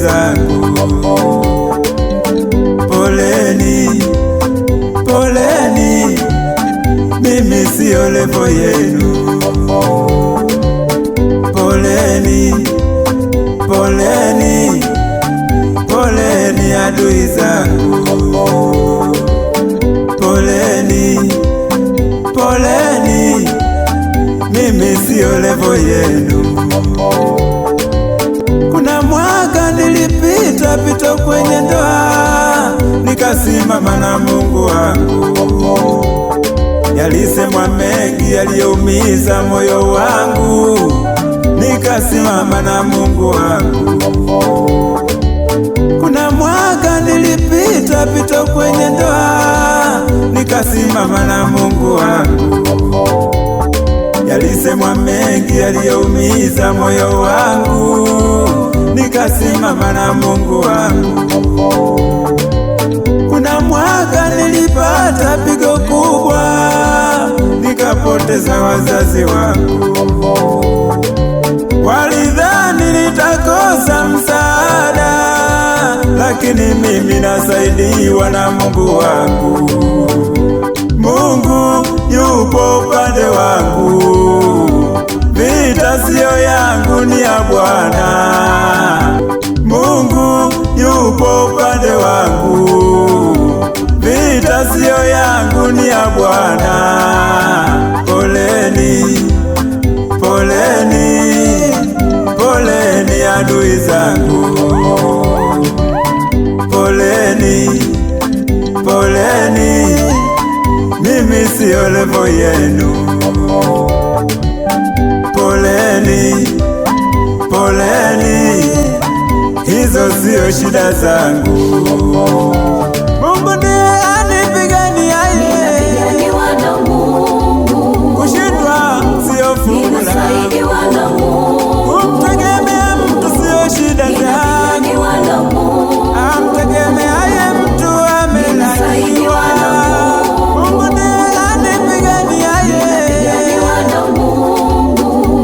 zangu. Poleni, poleni, mimi sio levo yenu. Poleni, poleni, poleni adui zangu. Poleni, poleni, mimi sio levo yenu. Kuna mwaka nilipita kwenye ndoa, nikasimama na Mungu wangu. Yalisemwa mengi yaliyoumiza moyo wangu, nikasimama na Mungu wangu. Kuna mwaka nilipita kwenye ndoa, nikasimama na Mungu wangu. Yalisemwa mengi yaliyoumiza moyo wangu, nikasimama na Mungu wangu. Kuna mwaka nilipata pigo kubwa, nikapoteza wazazi wangu. Walidhani nitakosa msaada, lakini mimi nasaidiwa na Mungu wangu. Mungu yupo upande wangu, vita siyo yangu, ni ya Bwana. Mungu yupo upande wangu, vita siyo yangu, ni ya Bwana. Poleni, poleni, poleni adui zangu. Poleni, poleni, mimi sio levo yenu. Poleni, poleni, hizo sio shida zangu. Mungu ndiye anipiganiaye. Kushindwa sio fungu langu. Kumtegemea mtu sio shida zangu. Amtegemeaye mtu amelaniwa. Mungu ndiye anipiganiaye.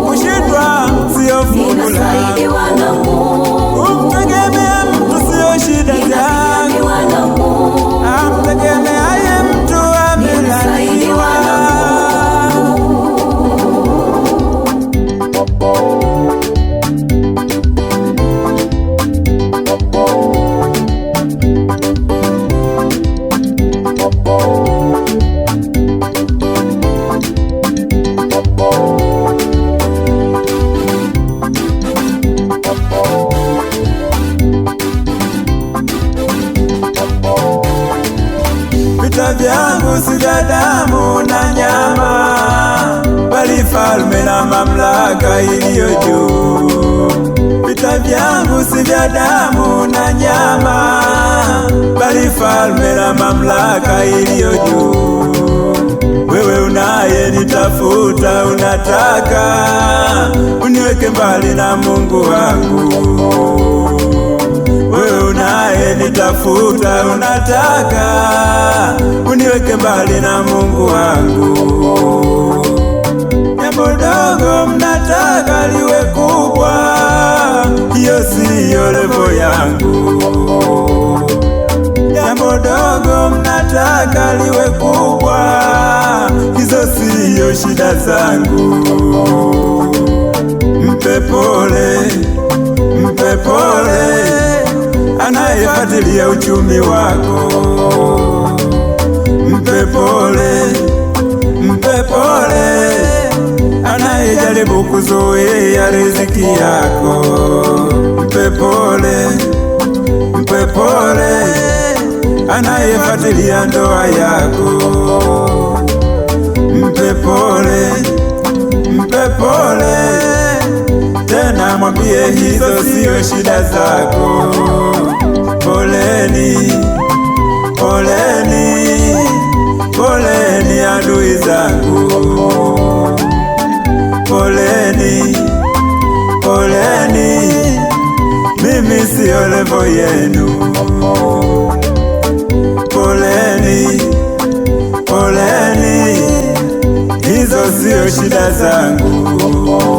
Kushindwa sio fungu langu. Kumtegemea mtu sio shida zangu. Amtegemeaye mtu amelaniwa. Vita vyangu si vya damu na nyama, bali falme na mamlaka iliyo juu. Vita vyangu si vya damu na nyama, bali falme na mamlaka iliyo juu. Wewe unayenitafuta, unataka uniweke mbali na Mungu wangu. Wewe unayenitafuta, unataka uniweke mbali na Mungu wangu. Jambo dogo mnataka liwe kubwa, hiyo siyo levo yangu. Jambo dogo mnataka liwe kubwa, hizo siyo shida zangu. Mpe pole, mpe pole anayefuatilia uchumi wako. Mpe pole, mpe pole anayejaribu kuzuia riziki yako. Mpe pole, mpe pole anayefuatilia ndoa yako. Mpe pole, mpe pole tena mwambie hizo siyo shida zako. Poleni, poleni, poleni adui zangu. Poleni, poleni, mimi sio levo yenu. Poleni, poleni, hizo sio shida zangu.